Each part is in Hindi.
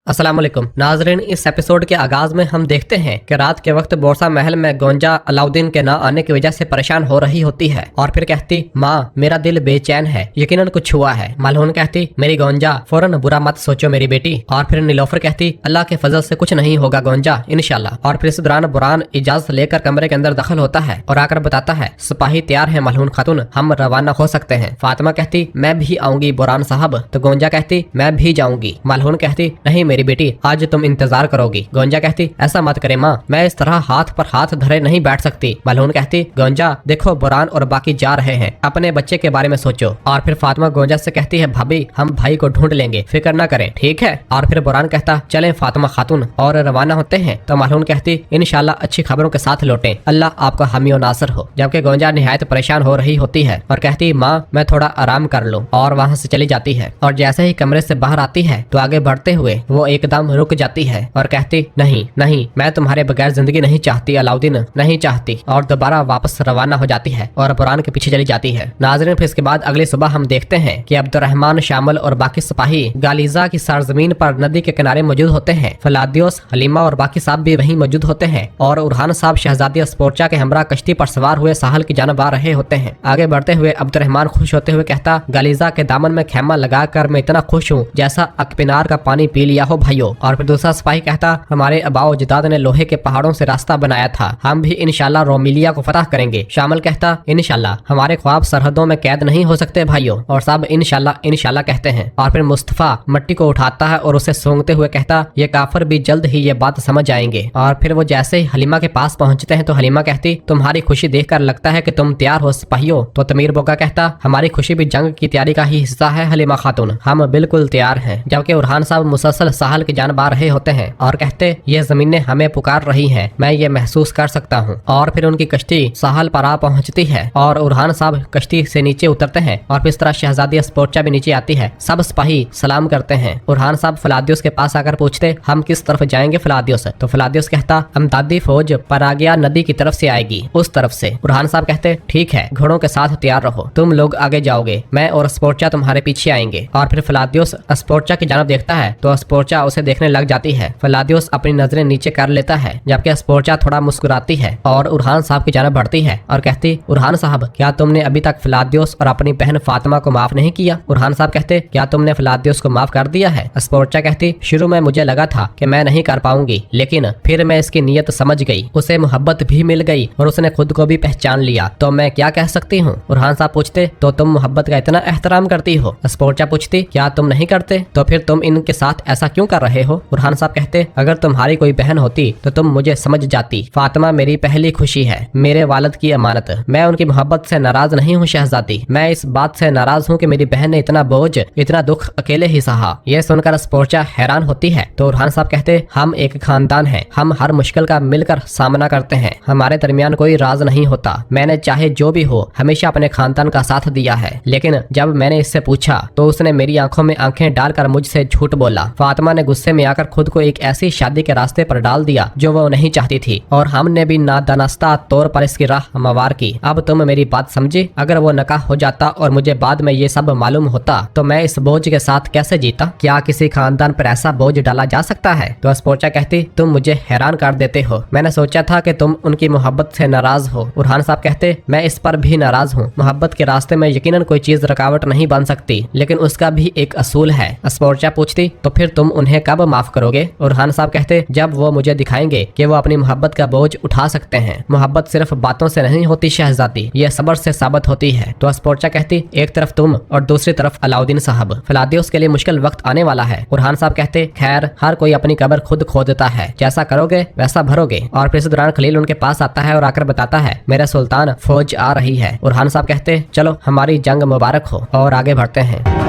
अस्सलामुअलैकुम नाजरीन, इस एपिसोड के आगाज में हम देखते हैं कि रात के वक्त बोरसा महल में गोंजा अलाउद्दीन के ना आने की वजह से परेशान हो रही होती है और फिर कहती, माँ मेरा दिल बेचैन है, यकीनन कुछ हुआ है। मलहून कहती, मेरी गोंजा फौरन बुरा मत सोचो मेरी बेटी। और फिर नीलोफर कहती, अल्लाह के फजल से कुछ नहीं होगा गोंजा, इंशाल्लाह। और फिर इस दौरान बुरान इजाजत लेकर कमरे के अंदर दखल होता है और आकर बताता है, सिपाही तैयार है मलहून खातून, हम रवाना हो सकते हैं। फातिमा कहती, मैं भी आऊंगी बुरान साहब। तो गोंजा कहती, मैं भी जाऊंगी। मलहून कहती, नहीं मेरी बेटी, आज तुम इंतजार करोगी। गोंजा कहती, ऐसा मत करे माँ, मैं इस तरह हाथ पर हाथ धरे नहीं बैठ सकती। मलहून कहती, गोंजा देखो बुरान और बाकी जा रहे हैं, अपने बच्चे के बारे में सोचो। और फिर फातिमा गोंजा से कहती है, भाभी हम भाई को ढूंढ लेंगे, फिक्र न करें, ठीक है। और फिर बुरान कहता, चलें फातिमा खातून, और रवाना होते हैं। तो मलहून कहती, इंशाल्लाह अच्छी खबरों के साथ लौटें, अल्लाह आपका हामी और नासर हो। जबकि गोंजा निहायत परेशान हो रही होती है और कहती, माँ मैं थोड़ा आराम कर लूं, और वहाँ से चली जाती है। और जैसे ही कमरे से बाहर आती है तो आगे बढ़ते हुए वो एकदम रुक जाती है और कहती, नहीं नहीं, मैं तुम्हारे बगैर जिंदगी नहीं चाहती अलाउद्दीन, नहीं चाहती। और दोबारा वापस रवाना हो जाती है और बुरान के पीछे चली जाती है। नाज़रीन, फिर इसके बाद अगली सुबह हम देखते हैं कि अब्दुर्रहमान, शामिल और बाकी सिपाही गालीजा की सरजमीन पर नदी के किनारे मौजूद होते हैं। फलादियोस, हलीमा और बाकी साहब भी वहीं मौजूद होते हैं और उरहान साहब शहजादी स्पोर्चा के हमरा कश्ती पर सवार हुए साहल की जानब आ रहे होते हैं। आगे बढ़ते हुए अब्दुर्रहमान खुश होते हुए कहता, गालीजा के दामन में खेमा लगाकर मैं इतना खुश हूँ जैसा अकपिनार का पानी पी लिया हो भाइयों। और फिर दूसरा सिपाही कहता, हमारे अबाओ जिदाद ने लोहे के पहाड़ों से रास्ता बनाया था, हम भी इंशाल्लाह रोमिलिया को फतह करेंगे। शामिल कहता, इंशाल्लाह हमारे ख्वाब सरहदों में कैद नहीं हो सकते भाइयों। और सब इंशाल्लाह इंशाल्लाह कहते हैं। और फिर मुस्तफा मट्टी को उठाता है और उसे सूंघते हुए कहता, ये काफिर भी जल्द ही ये बात समझ आएंगे। और फिर वो जैसे ही हलीमा के पास पहुंचते हैं तो हलीमा कहती, तुम्हारी खुशी देखकर लगता है कि तुम तैयार हो सिपाहियों। तो तमीर बोका कहता, हमारी खुशी भी जंग की तैयारी का ही हिस्सा है हलीमा खातून, हम बिल्कुल तैयार हैं। जबकि उरहान साहब मुसलसल साहल की जानब आ रहे होते हैं और कहते, ये जमीनें हमें पुकार रही हैं, मैं ये महसूस कर सकता हूँ। और फिर उनकी कश्ती साहल पर आ पहुंचती है और उरहान साहब कश्ती से नीचे उतरते हैं और फिर इस तरह शहजादी स्पोर्चा भी नीचे आती है। सब सिपाही सलाम करते हैं। उरहान साहब फलादियोस के पास आकर पूछते, हम किस तरफ जाएंगे फलादियोस? तो फलादियोस कहता, अमदादी फौज परागिया नदी की तरफ से आएगी, उस तरफ से। उरहान साहब कहते, ठीक है, घोड़ों के साथ तैयार रहो, तुम लोग आगे जाओगे, मैं और स्पोर्चा तुम्हारे पीछे आएंगे। और फिर फलादियोस स्पोर्चा की जानब देखता है तो स्पोर्चा उसे देखने लग जाती है। फलादियोस अपनी नजरें नीचे कर लेता है जबकि स्पोर्चा थोड़ा मुस्कुराती है और उरहान साहब की जानब बढ़ती है और कहती, उरहान साहब क्या तुमने अभी तक फलादियोस और अपनी बहन फातिमा को माफ नहीं किया? उरहान साहब कहते, क्या तुमने फलादियोस को माफ कर दिया है? स्पोर्चा कहती, शुरू में मुझे लगा था कि मैं नहीं कर पाऊंगी, लेकिन फिर मैं इसकी नीयत समझ गई, उसे मोहब्बत भी मिल गई और उसने खुद को भी पहचान लिया, तो मैं क्या कह सकती हूँ? उरहान साहब पूछते, तो तुम मोहब्बत का इतना एहतराम करती हो? स्पोर्चा पूछती, क्या तुम नहीं करते? तो फिर तुम इनके साथ ऐसा क्यों कर रहे हो? उरहान साहब कहते, अगर तुम्हारी कोई बहन होती तो तुम मुझे समझ जाती। फातिमा मेरी पहली खुशी है, मेरे वालिद की अमानत, मैं उनकी मोहब्बत से नाराज नहीं हूँ शहजादी, मैं इस बात से नाराज हूँ कि मेरी बहन ने इतना बोझ, इतना दुख अकेले ही सहा। यह सुनकर स्पोर्चा हैरान होती है। तो उरहान साहब कहते, हम एक खानदान हैं, हम हर मुश्किल का मिलकर सामना करते हैं, हमारे दरमियान कोई राज नहीं होता, मैंने चाहे जो भी हो हमेशा अपने खानदान का साथ दिया है, लेकिन जब मैंने इससे पूछा तो उसने मेरी आंखों में आंखें डालकर मुझसे झूठ बोला। फातिमा ने गुस्से में आकर खुद को एक ऐसी शादी के रास्ते पर डाल दिया जो वो नहीं चाहती थी और हमने भी नादानस्ता तौर पर इसकी राह हमवार की। अब तुम मेरी बात समझी, अगर वो नकाह हो जाता और मुझे बाद में ये सब मालूम होता तो मैं इस बोझ के साथ कैसे जीता? क्या किसी खानदान पर ऐसा बोझ डाला जा सकता है? तो स्पोर्चा कहती, तुम मुझे हैरान कर देते हो, मैंने सोचा था कि तुम उनकी मोहब्बत से नाराज हो। उरहान साहब कहते, मैं इस पर भी नाराज हूँ, मोहब्बत के रास्ते में यकीनन कोई चीज रुकावट नहीं बन सकती, लेकिन उसका भी एक असूल है। स्पोर्चा पूछती, तो फिर तुम उन्हें कब माफ करोगे? उरहान साहब कहते, जब वो मुझे दिखाएंगे कि वो अपनी मोहब्बत का बोझ उठा सकते हैं। मोहब्बत सिर्फ बातों से नहीं होती शहजादी, ये सब्र से साबित होती है। तो स्पोर्चा कहती, एक तरफ तुम और दूसरी तरफ अलाउद्दीन साहब, फलादियोस के लिए मुश्किल वक्त आने वाला है। उरहान साहब कहते, खैर हर कोई अपनी कब्र खुद खोदता है, जैसा करोगे वैसा भरोगे। और फिर इस दौरान खलील उनके पास आता है और आकर बताता है, मेरा सुल्तान फौज आ रही है। उरहान साहब कहते, चलो हमारी जंग मुबारक हो, और आगे बढ़ते हैं।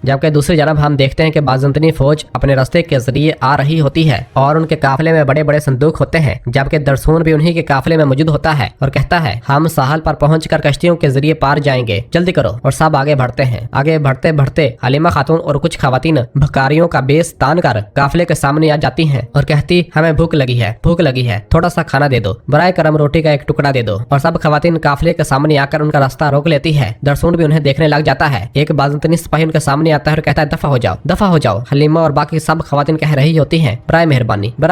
जबकि दूसरी जानब हम देखते हैं कि बाज़ंतनी फौज अपने रास्ते के जरिए आ रही होती है और उनके काफिले में बड़े बड़े संदूक होते हैं, जबकि दरसून भी उन्हीं के काफिले में मौजूद होता है और कहता है, हम साहल पर पहुंचकर कश्तियों के जरिए पार जाएंगे, जल्दी करो। और सब आगे बढ़ते हैं। आगे बढ़ते बढ़ते हलीमा खातून और कुछ खवातीन भकारियों का बेस तान कर काफिले के सामने आ जाती हैं और कहती, हमें भूख लगी है, भूख लगी है, थोड़ा सा खाना दे दो, बराए करम रोटी का एक टुकड़ा दे दो। और सब खवातीन काफिले के सामने आकर उनका रास्ता रोक लेती है। दरसून भी उन्हें देखने लग जाता है। एक बाज़ंतनी सिपाही उनके सामने आता है और कहता है दफा हो जाओ। हलीमा और बाकी सब खवातीन कह रही होती हैं बराए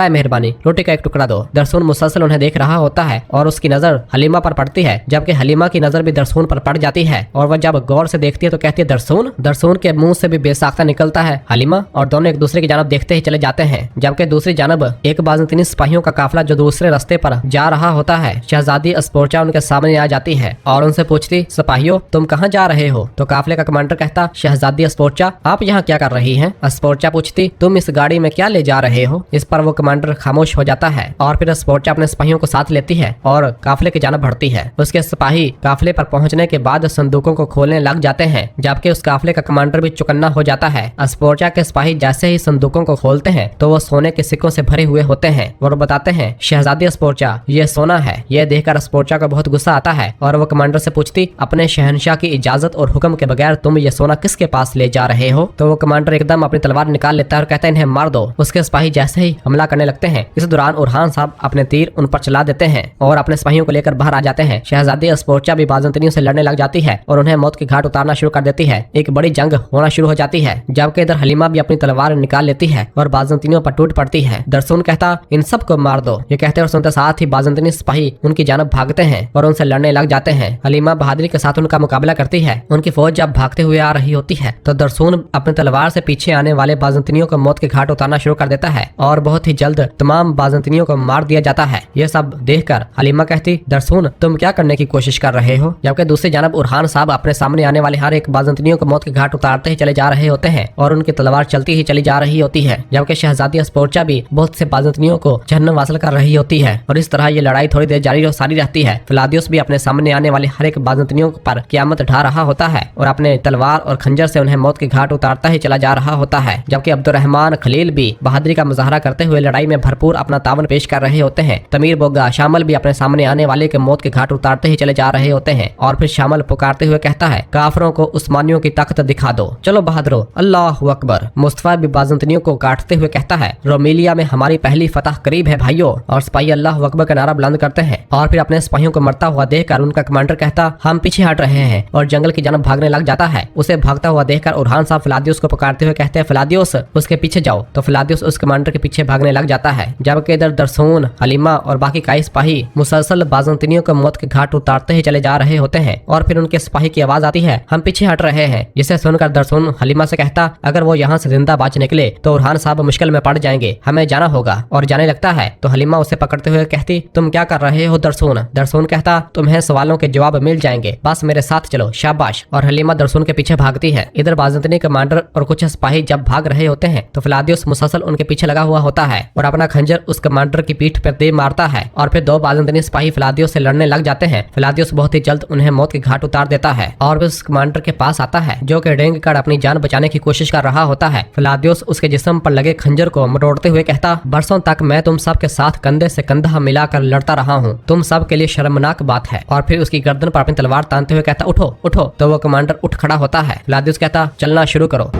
मेहरबानी रोटी का एक टुकड़ा दो। दरसून मुसलसल उन्हें देख रहा होता है और उसकी नजर हलीमा पर पड़ती है, जबकि हलीमा की नजर भी दरसून पर पड़ जाती है और वह जब गौर से देखती है तो कहती है दरसून के मुंह से भी बेसाख्ता निकलता है हलीमा, और दोनों एक दूसरे की जानब देखते ही चले जाते हैं। जबकि दूसरी जानब एक बाज़ंतीनी सिपाहियों का काफिला जो दूसरे रास्ते पर जा रहा होता है, शहजादी अस्पोर्चा उनके सामने आ जाती है और उनसे पूछती सिपाहियों तुम कहाँ जा रहे हो? तो काफिले का कमांडर कहता शहजादी अस्पोर्चा आप यहाँ क्या कर रही हैं? अस्पोर्चा पूछती तुम इस गाड़ी में क्या ले जा रहे हो? इस पर वो कमांडर खामोश हो जाता है और फिर अस्पोर्चा अपने सिपाहियों को साथ लेती है और काफिले की जानब बढ़ती है। उसके सिपाही काफिले पर पहुंचने के बाद संदूकों को खोलने लग जाते हैं, जबकि उस काफिले का कमांडर भी चौकन्ना हो जाता है। अस्पोर्चा के सिपाही जैसे ही संदूकों को खोलते हैं तो वो सोने के सिक्कों से भरे हुए होते हैं और बताते हैं शहजादी अस्पोर्चा ये सोना है। यह देखकर अस्पोर्चा को बहुत गुस्सा आता है और वो कमांडर से पूछती अपने शहंशाह की इजाजत और हुक्म के बगैर तुम ये सोना किसके पास ले जा रहे हो? तो वो कमांडर एकदम अपनी तलवार निकाल लेता है और कहता है इन्हें मार दो। उसके सिपाही जैसे ही हमला करने लगते हैं, इस दौरान उरहान साहब अपने तीर उन पर चला देते हैं और अपने सिपाहियों को लेकर बाहर आ जाते हैं। शहजादी अस्पोर्चा भी बाज़ंतीनियों से लड़ने लग जाती है और उन्हें मौत की घाट उतारना शुरू कर देती है। एक बड़ी जंग होना शुरू हो जाती है, जबकि इधर हलीमा भी अपनी तलवार निकाल लेती है और बाज़ंतीनियों पर टूट पड़ती है। दरसून कहता इन सब को मार दो। ये कहते और सुनते साथ ही बाज़ंतीनी सिपाही उनकी जानब भागते हैं और उनसे लड़ने लग जाते हैं। हलीमा बहादुरी के साथ उनका मुकाबला करती है। उनकी फौज जब भागते हुए आ रही होती है तो दरसून अपनी तलवार से पीछे आने वाले बाज़ंतीनियों को मौत के घाट उतारना शुरू कर देता है और बहुत ही जल्द तमाम बाज़ंतीनियों को मार दिया जाता है। ये सब देखकर हलीमा कहती दरसून तुम क्या करने की कोशिश कर रहे हो? जबकि दूसरी जानब उरहान साहब अपने सामने आने वाले हर एक बाज़ंतीनियों को मौत के घाट उतारते ही चले जा रहे होते हैं और उनकी तलवार चलती ही चली जा रही होती है। जबकि शहजादी अस्पोर्चा भी बहुत से बाज़ंतीनियों को जहन्नम हासिल कर रही होती है और इस तरह ये लड़ाई थोड़ी देर जारी और सारी रहती है। फिलादियोस भी अपने सामने आने वाले हर एक बाज़ंतीनियों पर क़यामत ढा रहा होता है और अपने तलवार और खंजर से उन्हें मौत के घाट उतारता ही चला जा रहा होता है। जबकि अब्दुर्रहमान खलील भी बहादुरी का मुजाहरा करते हुए लड़ाई में भरपूर अपना तावन पेश कर रहे होते हैं। तमीर बोगा शामल भी अपने सामने आने वाले के मौत के घाट उतारते ही चले जा रहे होते हैं और फिर शामल पुकारते हुए कहता है काफरों को उस्मानियों की ताकत दिखा दो, चलो बहादुरो, अल्लाह अकबर। मुस्तफा भी बाज़ंतीनियों को काटते हुए कहता है रोमेलिया में हमारी पहली फतह करीब है भाइयों, और सिपाही अल्लाह अकबर का नारा बुलंद करते हैं और फिर अपने सिपाहियों को मरता हुआ देखकर उनका कमांडर कहता हम पीछे हट रहे हैं और जंगल की जानब भागने लग जाता है। उसे भागता हुआ देखकर उरहान साहब फिलादियोस को पुकारते हुए कहते हैं फिलादियोस उसके पीछे जाओ। तो फिलादियोस उस कमांडर के पीछे भागने लग जाता है, जबकि इधर दरसून हलीमा और बाकी कई सिपाही मुसलसल बाज़ंतीनियों को मौत के घाट उतारते ही चले जा रहे होते हैं और फिर उनके सिपाही की आवाज आती है हम पीछे हट रहे हैं। जिसे सुनकर दरसून हलीमा से कहता अगर वो यहाँ से जिंदा बच निकले तो उरहान साहब मुश्किल में पड़ जाएंगे, हमें जाना होगा। और जाने लगता है तो हलीमा उसे पकड़ते हुए कहती तुम क्या कर रहे हो दरसून? दरसून कहता तुम्हें सवालों के जवाब मिल जाएंगे, बस मेरे साथ चलो, शाबाश। और हलीमा दरसून के पीछे भागती है। इधर बाज़ंतीनी कमांडर और कुछ सिपाही जब भाग रहे होते हैं तो फिलादियोस मुसलसल उनके पीछे लगा हुआ होता है और अपना खंजर उस कमांडर की पीठ पर दे मारता है और फिर दो बाज़ंतीनी सिपाही फिलादियोस से लड़ने लग जाते हैं। फिलादियोस बहुत ही जल्द उन्हें मौत के घाट उतार देता है और उस कमांडर के पास आता है जो कि डेंग कर अपनी जान बचाने की कोशिश कर रहा होता है। फिलादियोस उसके जिस्म पर लगे खंजर को मरोड़ते हुए कहता बरसों तक मैं तुम सब के साथ कंधे से कंधा मिलाकर लड़ता रहा हूँ, तुम सब के लिए शर्मनाक बात है। और फिर उसकी गर्दन पर अपनी तलवार तानते हुए कहता उठो उठो। तो वो कमांडर उठ खड़ा होता है। फिलादियोस कहता चलना शुरू करो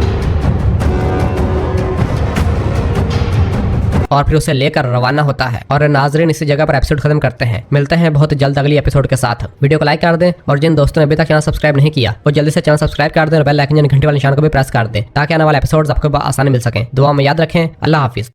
और फिर उसे लेकर रवाना होता है। और नाजरीन इसी जगह पर एपिसोड खत्म करते हैं। मिलते हैं बहुत जल्द अगली एपिसोड के साथ। वीडियो को लाइक कर दें और जिन दोस्तों ने अभी तक चैनल सब्सक्राइब नहीं किया वो जल्दी से चैनल सब्सक्राइब कर दें और बेल आइकन यानी घंटी वाले निशान को भी प्रेस कर दें ताकि आने वाले एपिसोड्स आपको आसानी मिल सके। दुआ में याद रखें। अल्लाह हाफिज।